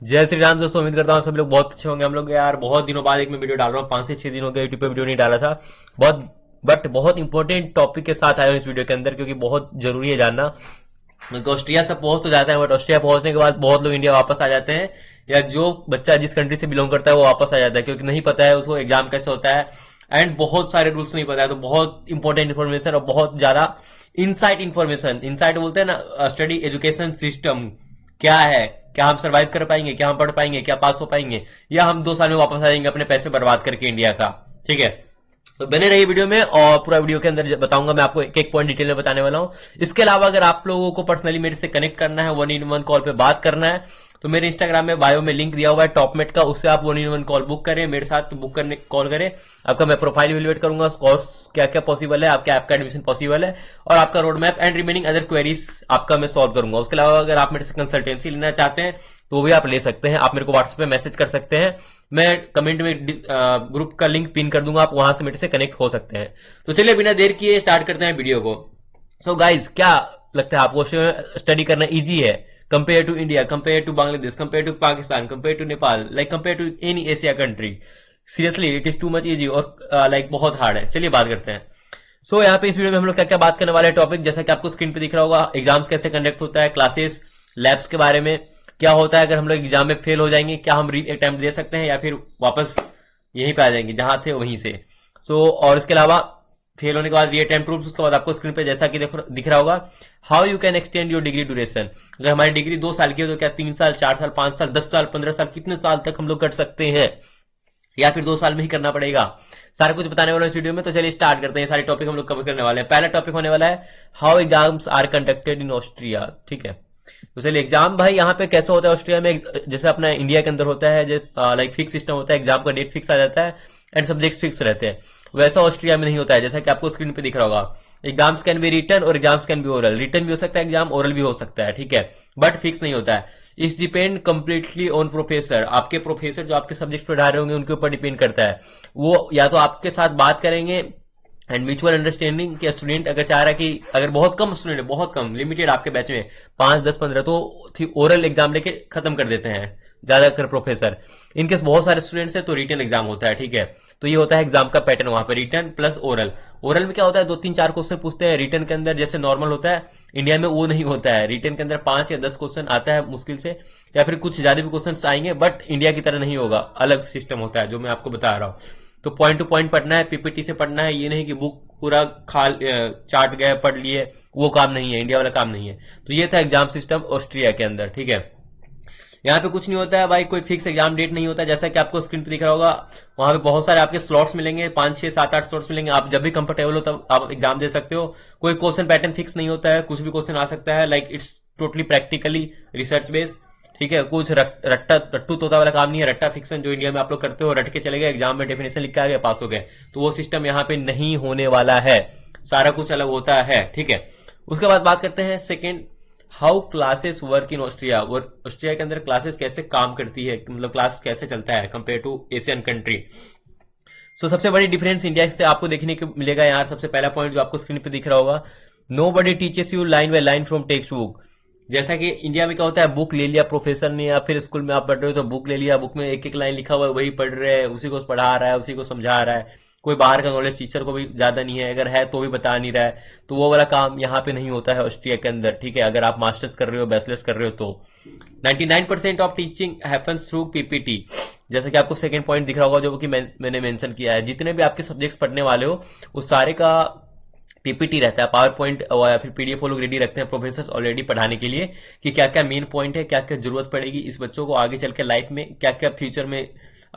जय श्री राम दोस्तों, उम्मीद करता हूँ सब लोग बहुत अच्छे होंगे। हम लोग यार बहुत दिनों बाद एक मैं वीडियो डाल रहा हूँ। 5 से 6 दिन हो गए यूट्यूब पे वीडियो नहीं डाला था। बहुत इंपॉर्टेंट टॉपिक के साथ आया हूँ इस वीडियो के अंदर, क्योंकि बहुत जरूरी है जानना। क्योंकि ऑस्ट्रिया सब पहुंच तो जाता है, बट ऑस्ट्रिया पहुंचने के बाद बहुत लोग इंडिया वापस आ जाते हैं, या जो बच्चा जिस कंट्री से बिलोंग करता है वो वापस आ जाता है, क्योंकि नहीं पता है उसको एग्जाम कैसे होता है एंड बहुत सारे रूल्स नहीं पता है। तो बहुत इंपॉर्टेंट इन्फॉर्मेशन और बहुत ज्यादा इनसाइट इन्फॉर्मेशन, इनसाइट बोलते हैं ना, स्टडी एजुकेशन सिस्टम क्या है, क्या हम सरवाइव कर पाएंगे, क्या हम पढ़ पाएंगे, क्या पास हो पाएंगे, या हम 2 साल में वापस आ जाएंगे अपने पैसे बर्बाद करके इंडिया का। ठीक है, तो बने रहिए वीडियो में, और पूरा वीडियो के अंदर बताऊंगा मैं आपको, एक एक पॉइंट डिटेल में बताने वाला हूं। इसके अलावा अगर आप लोगों को पर्सनली मेरे से कनेक्ट करना है, 1-in-1 कॉल पे बात करना है, तो मेरे इंस्टाग्राम में बायो में लिंक दिया हुआ है टॉपमेट का, उससे आप 1-in-1 कॉल बुक करें मेरे साथ। तो बुक करने कॉल करें, आपका मैं प्रोफाइल इवेलुएट करूंगा, कोर्स क्या क्या पॉसिबल है, आपका ऐप का एडमिशन पॉसिबल है, और आपका road map and remaining other queries आपका मैं सॉल्व करूंगा। उसके अलावा अगर आप मेरे से कंसल्टेंसी लेना चाहते हैं तो वो भी आप ले सकते हैं। आप मेरे को व्हाट्सएप पे मैसेज कर सकते हैं, मैं कमेंट में ग्रुप का लिंक पिन कर दूंगा, आप वहां से मेरे से कनेक्ट हो सकते हैं। तो चलिए बिना देर किए स्टार्ट करते हैं वीडियो को। सो गाइज, क्या लगता है आपको स्टडी करना इजी है compare to India, compare to Bangladesh, compare to Pakistan, compare to Nepal, like compare to any Asia country? Seriously it is too much easy और लाइक बहुत हार्ड है। चलिए बात करते हैं। सो यहाँ पे इस वीडियो में हम लोग क्या क्या बात करने वाले हैं टॉपिक, जैसा कि आपको स्क्रीन पे दिख रहा होगा, एग्जाम्स कैसे कंडक्ट होता है, क्लासेस, लैब्स के बारे में, क्या होता है अगर हम लोग एग्जाम में फेल हो जाएंगे, क्या हम री अटेम्प्ट दे सकते हैं या फिर वापस यहीं पे आ जाएंगे जहां थे वहीं से। और इसके अलावा फेल होने के बाद री अटेम्प्ट प्रूफ, उसके बाद आपको स्क्रीन पे जैसा कि दिख रहा होगा, how you can extend your degree duration. अगर हमारी डिग्री 2 साल की है तो क्या 3 साल, 4 साल, 5 साल, 10 साल, 15 साल, कितने साल तक हम लोग कर सकते हैं, या फिर 2 साल में ही करना पड़ेगा, सारा कुछ बताने वाला इस वीडियो में। तो चलिए स्टार्ट करते हैं, सारे टॉपिक हम लोग कवर करने वाले हैं। पहला टॉपिक होने वाला है how exams are conducted in Austria. ठीक है, तो चलिए एग्जाम भाई यहाँ पे कैसे होता है ऑस्ट्रिया में, जैसे अपना इंडिया के अंदर होता है, लाइक फिक्स सिस्टम होता है, एग्जाम का डेट फिक्स आ जाता है एंड सब्जेक्ट फिक्स रहते हैं। वैसा ऑस्ट्रिया में नहीं होता है, जैसा कि आपको स्क्रीन पे दिख रहा होगा। Exams can be written or exams can be oral. Written भी हो सकता है एग्जाम, ओरल भी हो सकता है, ठीक है, बट फिक्स नहीं होता है। इस डिपेंड कंप्लीटली ऑन प्रोफेसर। आपके प्रोफेसर जो आपके सब्जेक्ट पढ़ा रहे होंगे उनके ऊपर डिपेंड करता है। वो या तो आपके साथ बात करेंगे एंड म्यूचुअल अंडरस्टैंडिंग कि स्टूडेंट अगर चाह रहा है कि अगर बहुत कम स्टूडेंट है, बहुत कम, लिमिटेड आपके बैच में 5, 10, 15, तो ओरल एग्जाम लेके खत्म कर देते हैं ज्यादातर प्रोफेसर। इनकेस बहुत सारे स्टूडेंट्स है तो रिटन एग्जाम होता है। ठीक है, तो ये होता है एग्जाम का पैटर्न वहां पे, रिटन प्लस ओरल। ओरल में क्या होता है, 2, 3, 4 क्वेश्चन पूछते हैं। रिटन के अंदर जैसे नॉर्मल होता है, इंडिया में वो नहीं होता है। रिटन के अंदर 5 या 10 क्वेश्चन आता है मुश्किल से, या फिर कुछ ज्यादा भी क्वेश्चन आएंगे, बट इंडिया की तरह नहीं होगा, अलग सिस्टम होता है जो मैं आपको बता रहा हूँ। तो पॉइंट टू पॉइंट पढ़ना है, पीपीटी से पढ़ना है, ये नहीं कि बुक पूरा चाट गए पढ़ लिए, वो काम नहीं है, इंडिया वाला काम नहीं है। तो ये था एग्जाम सिस्टम ऑस्ट्रिया के अंदर। ठीक है, यहाँ पे कुछ नहीं होता है भाई, कोई फिक्स एग्जाम डेट नहीं होता है, जैसा कि आपको स्क्रीन पे दिख रहा होगा। वहां पे बहुत सारे आपके स्लॉट्स मिलेंगे, 5, 6, 7, 8 स्लॉट्स मिलेंगे। आप जब भी कंफर्टेबल हो तब आप एग्जाम दे सकते हो। कोई क्वेश्चन पैटर्न फिक्स नहीं होता है, कुछ भी क्वेश्चन आ सकता है, like it's totally practically research based. ठीक है, कुछ रट्टा रट्टू तोता वाला काम नहीं है, रट्टा फिक्सन जो इंडिया में आप लोग करते हो, रट के चले गए एग्जाम में, डेफिनेशन लिख के आ गए, पास हो गए, तो वो सिस्टम यहाँ पे नहीं होने वाला है। सारा कुछ अलग होता है। ठीक है, उसके बाद बात करते हैं second, how classes work in Austria. Austria के अंदर क्लासेस कैसे काम करती है, मतलब क्लास कैसे चलता है कंपेयर टू एशियन कंट्री। सबसे बड़ी डिफरेंस इंडिया से आपको देखने को मिलेगा यार। सबसे पहला पॉइंट जो आपको स्क्रीन पे दिख रहा होगा, nobody teaches you line by line from textbook. जैसा कि इंडिया में क्या होता है, बुक ले लिया प्रोफेसर ने, या फिर स्कूल में आप पढ़ रहे हो तो बुक ले लिया, बुक में एक एक लाइन लिखा हुआ है, वही पढ़ रहे हैं, उसी को पढ़ा रहा है, उसी को समझा रहा है। कोई बाहर का नॉलेज टीचर को भी ज्यादा नहीं है, अगर है तो भी बता नहीं रहा है। तो वो वाला काम यहाँ पे नहीं होता है ऑस्ट्रिया के अंदर। ठीक है, अगर आप मास्टर्स कर रहे हो, बैचलर्स कर रहे हो, तो 99% of teaching happens through PPT. जैसा कि आपको सेकंड पॉइंट दिख रहा होगा, जो कि मैंने मेंशन किया है, जितने भी आपके सब्जेक्ट्स पढ़ने वाले हो उस सारे का पीपीटी रहता है, पावर पॉइंट या फिर पीडीएफ वो लोग रेडी रखते हैं प्रोफेसर ऑलरेडी पढ़ाने के लिए, कि क्या क्या मेन पॉइंट है, क्या क्या जरूरत पड़ेगी इस बच्चों को आगे चल के लाइफ में, क्या क्या फ्यूचर में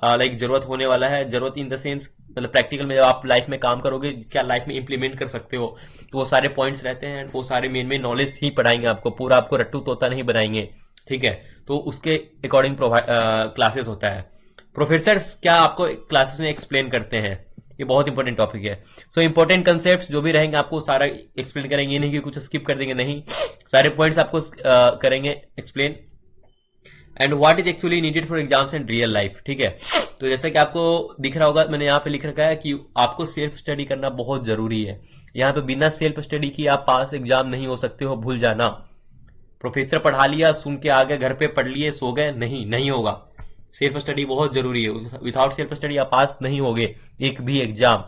लाइक जरूरत होने वाला है। जरूरत इन द सेंस मतलब प्रैक्टिकल में जब आप लाइफ में काम करोगे क्या लाइफ में इंप्लीमेंट कर सकते हो, तो वो सारे पॉइंट्स रहते हैं। वो सारे मेन मेन नॉलेज ही पढ़ाएंगे आपको, पूरा आपको रट्टू तोता नहीं बनाएंगे। ठीक है, तो उसके अकॉर्डिंग क्लासेस होता है। प्रोफेसर्स क्या आपको क्लासेस में एक्सप्लेन करते हैं, ये बहुत इंपॉर्टेंट टॉपिक है। इंपॉर्टेंट कंसेप्ट जो भी रहेंगे आपको सारा एक्सप्लेन करेंगे, ये नहीं कि कुछ स्किप कर देंगे, नहीं, सारे पॉइंट्स आपको करेंगे explain. And what is actually needed for exams and real life. ठीक है, तो जैसा कि आपको दिख रहा होगा, मैंने यहाँ पे लिख रखा है कि आपको सेल्फ स्टडी करना बहुत जरूरी है। यहाँ पे बिना सेल्फ स्टडी की आप पास एग्जाम नहीं हो सकते हो, भूल जाना। प्रोफेसर पढ़ा लिया, सुन के आ गए, घर पे पढ़ लिए, सो गए, नहीं, नहीं होगा। सेल्फ स्टडी बहुत जरूरी है। विदाउट सेल्फ स्टडी आप पास नहीं होगे एक भी एग्जाम,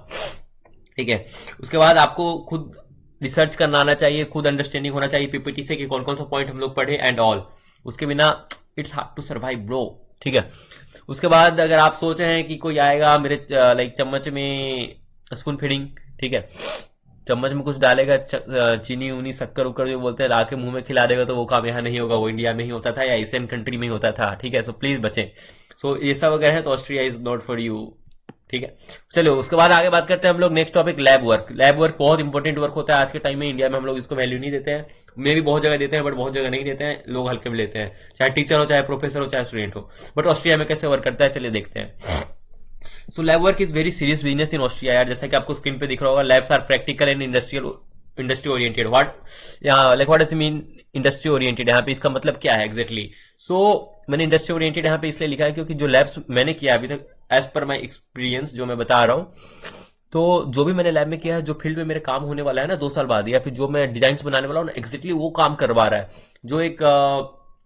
ठीक है। उसके बाद आपको खुद रिसर्च करना आना चाहिए, खुद अंडरस्टैंडिंग होना चाहिए पीपीटी से कि कौन कौन सा पॉइंट हम लोग पढ़े एंड ऑल। उसके बिना it's hard to survive bro, ठीक है। उसके बाद अगर आप सोच रहे हैं कि कोई आएगा मेरे लाइक चम्मच में स्पून फीडिंग, ठीक है, चम्मच में कुछ डालेगा, चीनी उनी शक्कर उक्कर जो बोलते हैं लाके मुंह में खिला देगा, तो वो काम यहाँ नहीं होगा, वो इंडिया में ही होता था या एशियन कंट्री में ही होता था, ठीक है। सो प्लीज बचें। सो ये सब अगर है तो Austria is not for you, ठीक है। चलो उसके बाद आगे बात करते हैं हम लोग next topic, lab work. Lab work बहुत इंपॉर्टेंट वर्क होता है आज के टाइम में। इंडिया में हम लोग इसको वैल्यू नहीं देते हैं, मे भी बहुत जगह देते हैं बट बहुत जगह नहीं देते हैं, लोग हल्के में लेते हैं, चाहे टीचर हो, चाहे प्रोफेसर हो, चाहे स्टूडेंट हो। बट ऑस्ट्रिया में कैसे वर्क करता है चलिए देखते हैं। So lab work is very serious business in Austria यार, जैसा कि आपको स्क्रीन पे दिख रहा होगा। Labs are practical and industry oriented. What does mean industry oriented? यहाँ पे इसका मतलब क्या है एग्जैक्टली? सो मैंने इंडस्ट्री ओरिएंटेड यहाँ पे इसलिए लिखा है क्योंकि जो लैब्स मैंने किया अभी तक, एज पर माई एक्सपीरियंस जो मैं बता रहा हूँ, तो जो भी मैंने लैब में किया है, जो फील्ड में मेरे काम होने वाला है ना 2 साल बाद, या फिर जो मैं डिजाइन बनाने वाला हूँ ना, एग्जैक्टली वो काम करवा रहा है। जो एक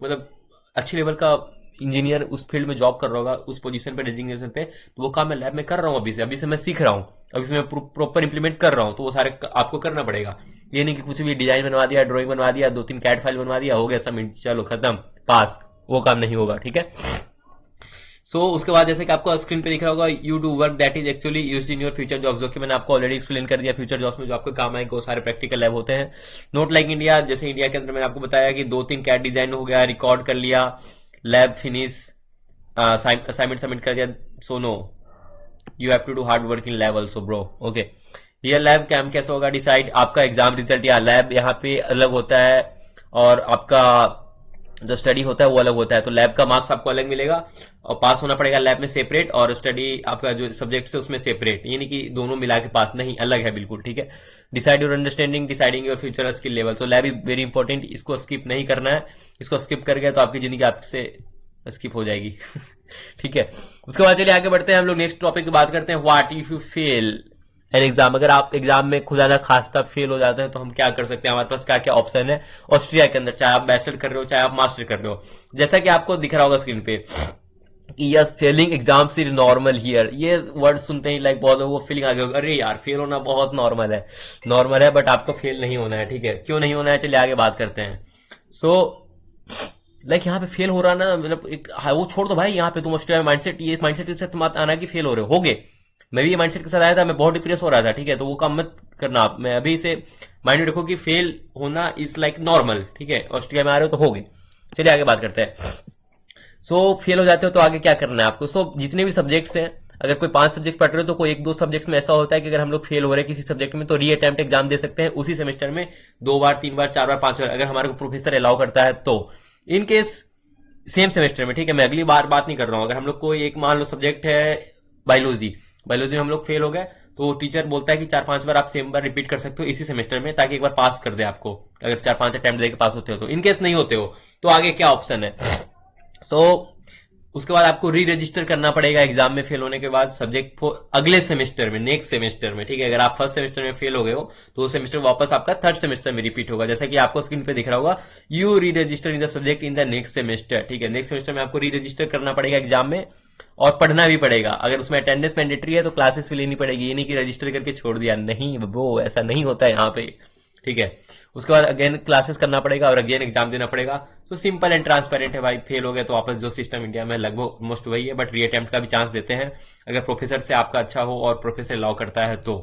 मतलब अच्छे लेवल का इंजीनियर उस फील्ड में जॉब कर रहा होगा, उस पोजीशन पे, डेजिग्नेशन पे, तो वो काम मैं लैब में कर रहा हूँ अभी से मैं सीख रहा हूँ, अभी से मैं प्रॉपर इंप्लीमेंट कर रहा हूँ, तो वो सारे आपको करना पड़ेगा। ये नहीं कि कुछ भी डिजाइन बनवा दिया, ड्राइंग बनवा दिया, 2-3 कैड फाइल बनवा दिया, हो गया सबमिट, चलो खत्म, पास, वो काम नहीं होगा, ठीक है। सो उसके बाद जैसे कि आपको स्क्रीन पे दिख रहा होगा, you do work that is actually used in your future jobs, जो कि मैंने आपको ऑलरेडी एक्सप्लेन कर दिया। फ्यूचर जॉब्स में जो आपको काम आएंगे वो सारे प्रैक्टिकल लैब होते हैं। नोट लाइक इंडिया, जैसे इंडिया के अंदर मैंने आपको बताया कि 2-3 कैड डिजाइन हो गया, रिकॉर्ड कर लिया, लैब फिनिश, असाइनमेंट सबमिट कर दिया, so no, you have to do hard work in lab also bro, okay. ये लैब कैम कैसे होगा डिसाइड? आपका एग्जाम रिजल्ट या लैब यहाँ पे अलग होता है और आपका जो स्टडी होता है वो अलग होता है, तो लैब का मार्क्स आपको अलग मिलेगा और पास होना पड़ेगा लैब में सेपरेट, और स्टडी आपका जो सब्जेक्ट है उसमें सेपरेट, यानी कि दोनों मिला के पास नहीं, अलग है बिल्कुल, ठीक है। Decide your understanding, deciding your future skill level. So lab is very important, इसको स्किप नहीं करना है, इसको स्किप कर गया तो आपकी जिंदगी आपसे स्किप हो जाएगी ठीक है। उसके बाद चलिए आगे बढ़ते हैं, हम लोग नेक्स्ट टॉपिक की बात करते हैं, what if you fail an exam. अगर आप एग्जाम में खुदा ना खास्ता फेल हो जाते हैं तो हम क्या कर सकते हैं, हमारे पास क्या क्या ऑप्शन है ऑस्ट्रिया के अंदर, चाहे आप बैचलर कर रहे हो चाहे आप मास्टर कर रहे हो। जैसा कि आपको दिख रहा होगा स्क्रीन पे कि yes failing exams is normal here, ये वर्ड सुनते ही लाइक बहुत लोगों को फीलिंग आ गई, अरे यार फेल होना बहुत नॉर्मल है, नॉर्मल है, बट आपको फेल नहीं होना है, ठीक है। क्यों नहीं होना है चलिए आगे बात करते हैं। सो लाइक यहाँ पे फेल हो रहा ना, मतलब वो छोड़ दो भाई, यहाँ पे तुम ऑस्ट्रेलिया माइंडसेट, ये माइंडसेट के साथ तुम आना कि फेल हो रहे हो गए। मैं भी ये माइंडसेट के साथ आया था, मैं बहुत डिप्रेस हो रहा था, ठीक है, तो वो काम मत करना आप। मैं अभी से माइंड में रखो कि फेल होना इज लाइक नॉर्मल, ठीक है। ऑस्ट्रेलिया में आ रहे हो तो हो गए। चलिए आगे बात करते हैं। सो फेल हो जाते हो तो आगे क्या करना है आपको? सो जितने भी सब्जेक्ट्स हैं, अगर कोई 5 सब्जेक्ट पढ़ रहे हो तो कोई 1-2 सब्जेक्ट्स में ऐसा होता है कि अगर हम लोग फेल हो रहे हैं किसी सब्जेक्ट में तो री अटेम्प्ट एग्जाम दे सकते हैं उसी सेमेस्टर में 2 बार, 3 बार, 4 बार, 5 बार, अगर हमारे को प्रोफेसर अलाउ करता है तो। इन केस सेम सेमेस्टर में, ठीक है, मैं अगली बार बात नहीं कर रहा हूं, अगर हम लोग कोई एक मान लो सब्जेक्ट है बायोलॉजी में हम लोग फेल हो गए तो टीचर बोलता है कि 4-5 बार आप सेम बार रिपीट कर सकते हो इसी सेमेस्टर में, ताकि एक बार पास कर दे आपको, अगर 4-5 अटेम्प्ट देके पास होते हो तो। इनकेस नहीं होते हो तो आगे क्या ऑप्शन है? सो उसके बाद आपको री रजिस्टर करना पड़ेगा एग्जाम में फेल होने के बाद सब्जेक्ट अगले सेमेस्टर में, नेक्स्ट सेमेस्टर में, ठीक है। अगर आप फर्स्ट सेमेस्टर में फेल हो गए हो तो वो सेमेस्टर वापस आपका थर्ड सेमेस्टर में रिपीट होगा, जैसा कि आपको स्क्रीन पे दिख रहा होगा, यू री register in the subject in the next semester, ठीक है। नेक्स्ट सेमेस्टर में आपको री रजिस्टर करना पड़ेगा एग्जाम में और पढ़ना भी पड़ेगा। अगर उसमें अटेंडेंस मैंडेटरी है तो क्लासेस भी लेनी पड़ेगी, ये नहीं कि रजिस्टर करके छोड़ दिया, नहीं वो ऐसा नहीं होता है यहाँ पे, ठीक है। उसके बाद अगेन क्लासेस करना पड़ेगा और अगेन एग्जाम देना पड़ेगा। सो सिंपल एंड ट्रांसपेरेंट है भाई। फेल हो गए तो वापस जो सिस्टम इंडिया में लगभग ऑलमोस्ट वही है, बट री अटेम्प्ट का भी चांस देते हैं अगर प्रोफेसर से आपका अच्छा हो और प्रोफेसर अलाउ करता है तो,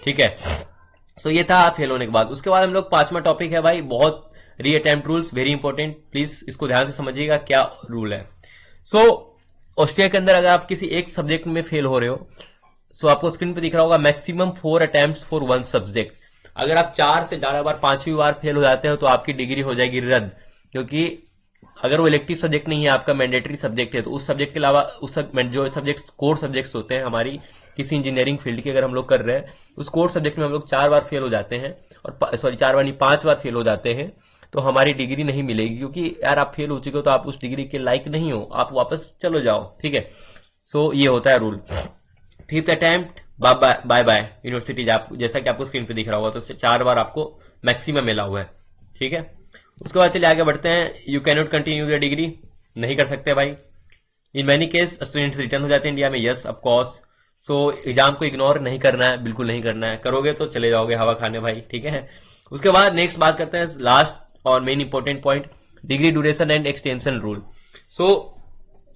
ठीक है। सो ये था फेल होने के बाद। उसके बाद हम लोग 5वां टॉपिक है भाई, बहुत री attempt rules, very important, please इसको ध्यान से समझिएगा क्या रूल है। सो ऑस्ट्रिया के अंदर अगर आप किसी एक सब्जेक्ट में फेल हो रहे हो, सो आपको स्क्रीन पे दिख रहा होगा मैक्सिमम 4 अटेम्प्ट्स फॉर 1 सब्जेक्ट। अगर आप 4 से ज्यादा बार 5वीं बार फेल हो जाते हो तो आपकी डिग्री हो जाएगी रद्द, क्योंकि अगर वो इलेक्टिव सब्जेक्ट नहीं है, आपका मैंडेटरी सब्जेक्ट है, तो उस सब्जेक्ट के अलावा जो सब्जेक्ट कोर सब्जेक्ट्स होते हैं हमारी किसी इंजीनियरिंग फील्ड की, अगर हम लोग कर रहे हैं उस कोर सब्जेक्ट में हम लोग 4 बार फेल हो जाते हैं, और सॉरी 4 बार नहीं 5 बार फेल हो जाते हैं, तो हमारी डिग्री नहीं मिलेगी, क्योंकि यार आप फेल हो चुके हो तो आप उस डिग्री के लायक नहीं हो, आप वापस चलो जाओ, ठीक है। सो ये होता है rule. 5th attempt by by universities, आप जैसा कि आपको स्क्रीन पे दिख रहा होगा, तो 4 बार आपको मैक्सिमम मिला हुआ है, ठीक है। उसके बाद चलिए आगे बढ़ते हैं। You can not continue the degree, नहीं कर सकते भाई। In many case students return हो जाते हैं इंडिया में, yes of course. So exam को इग्नोर नहीं करना है, बिल्कुल नहीं करना है, करोगे तो चले जाओगे हवा खाने भाई, ठीक है। उसके बाद नेक्स्ट बात करते हैं लास्ट और main important point, degree duration and extension rule. So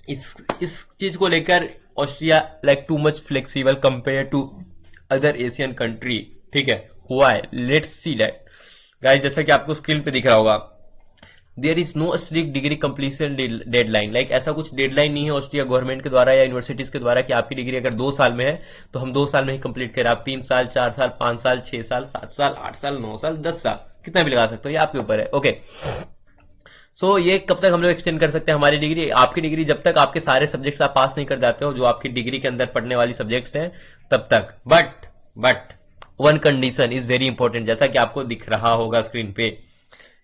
इस चीज को लेकर Austria like too much flexible compare to other Asian country, ठीक है। हुआ है, लेट्स सी दैट गाइस। जैसा कि आपको स्क्रीन पे दिख रहा होगा, there is no strict degree completion deadline, like ऐसा कुछ डेडलाइन नहीं है ऑस्ट्रिया गवर्नमेंट के द्वारा या यूनिवर्सिटीज के द्वारा कि आपकी डिग्री अगर 2 साल में है तो हम 2 साल में ही कंप्लीट करें। आप 3 साल, 4 साल, 5 साल, 6 साल, 7 साल, 8 साल, 9 साल, 10 साल, कितना भी लगा सकते हो, ये आपके ऊपर है, ओके। सो ये कब तक हम लोग एक्सटेंड कर सकते हैं हमारी डिग्री? आपकी डिग्री जब तक आपके सारे सब्जेक्ट्स आप पास नहीं कर जाते हो, जो आपकी डिग्री के अंदर पढ़ने वाली सब्जेक्ट्स हैं, तब तक। But one condition is very important, जैसा कि आपको दिख रहा होगा स्क्रीन पे,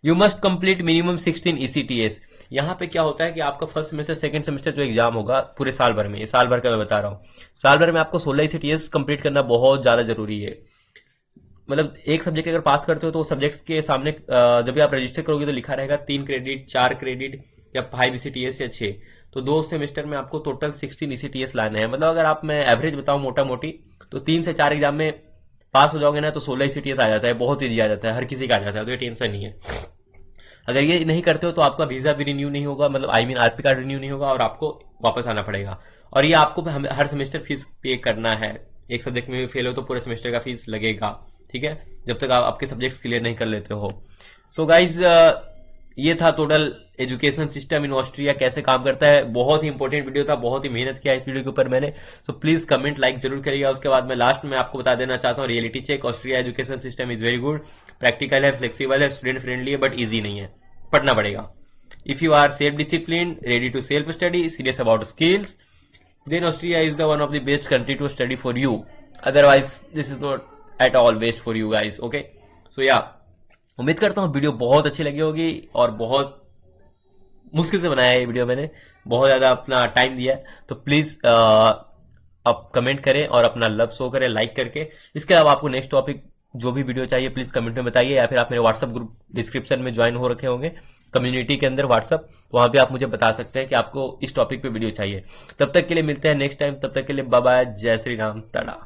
you must complete minimum 16 ECTS। यहाँ पे क्या होता है कि आपका फर्स्ट सेमेस्टर सेकंड सेमेस्टर जो एग्जाम होगा पूरे साल भर में, ये साल भर का मैं बता रहा हूँ, साल भर में आपको 16 ECTS कंप्लीट करना बहुत ज्यादा जरूरी है। मतलब एक सब्जेक्ट अगर पास करते हो तो सब्जेक्ट्स के सामने जब भी आप रजिस्टर करोगे तो लिखा रहेगा 3 क्रेडिट, 4 क्रेडिट या 5 ECTS या 6। तो 2 सेमेस्टर में आपको टोटल 16 ECTS लाने हैं। मतलब अगर आप मैं एवरेज बताऊं मोटा मोटी, तो 3 से 4 एग्जाम में पास हो जाओगे ना तो 16 ECTS आ जाता है, बहुत ईजी आ जाता है, हर किसी का आ जाता है, तो ये टेंशन नहीं है। अगर ये नहीं करते हो तो आपका वीजा भी रिन्यू नहीं होगा, मतलब I mean RP card renew नहीं होगा और आपको वापस आना पड़ेगा। और ये आपको हर सेमेस्टर फीस पे करना है, एक सब्जेक्ट में भी फेल हो तो पूरे सेमेस्टर का फीस लगेगा, ठीक है, जब तक आप आपके सब्जेक्ट्स क्लियर नहीं कर लेते हो। सो गाइज ये था total education system in Austria कैसे काम करता है। बहुत ही इंपॉर्टेंट वीडियो था, बहुत ही मेहनत किया इस वीडियो के ऊपर मैंने। सो प्लीज कमेंट लाइक जरूर करिएगा। उसके बाद मैं लास्ट में आपको बता देना चाहता हूँ, reality check, Austria education system is very good, practical है, फ्लेक्सिबल है, स्टूडेंट फ्रेंडली है, बट ईजी नहीं है, पढ़ना पड़ेगा। If you are self discipline, ready to self study, serious about skills, then Austria is the one of the best country to study for you. Otherwise, this is not at all waste for you guys. Okay? So yeah, उम्मीद करता हूँ video बहुत अच्छी लगी होगी और बहुत मुश्किल से बनाया है ये वीडियो मैंने, बहुत ज्यादा अपना टाइम दिया है। तो प्लीज आप कमेंट करें और अपना लव शो करें लाइक करके। इसके अलावा आपको नेक्स्ट टॉपिक जो भी वीडियो चाहिए प्लीज कमेंट में बताइए, या फिर आप मेरे व्हाट्सएप ग्रुप डिस्क्रिप्शन में ज्वाइन हो रखे होंगे, कम्युनिटी के अंदर व्हाट्सएप, वहां पे आप मुझे बता सकते हैं कि आपको इस टॉपिक पे वीडियो चाहिए। तब तक के लिए मिलते हैं नेक्स्ट टाइम, तब तक के लिए बाय बाय, जय श्री राम, तड़ा।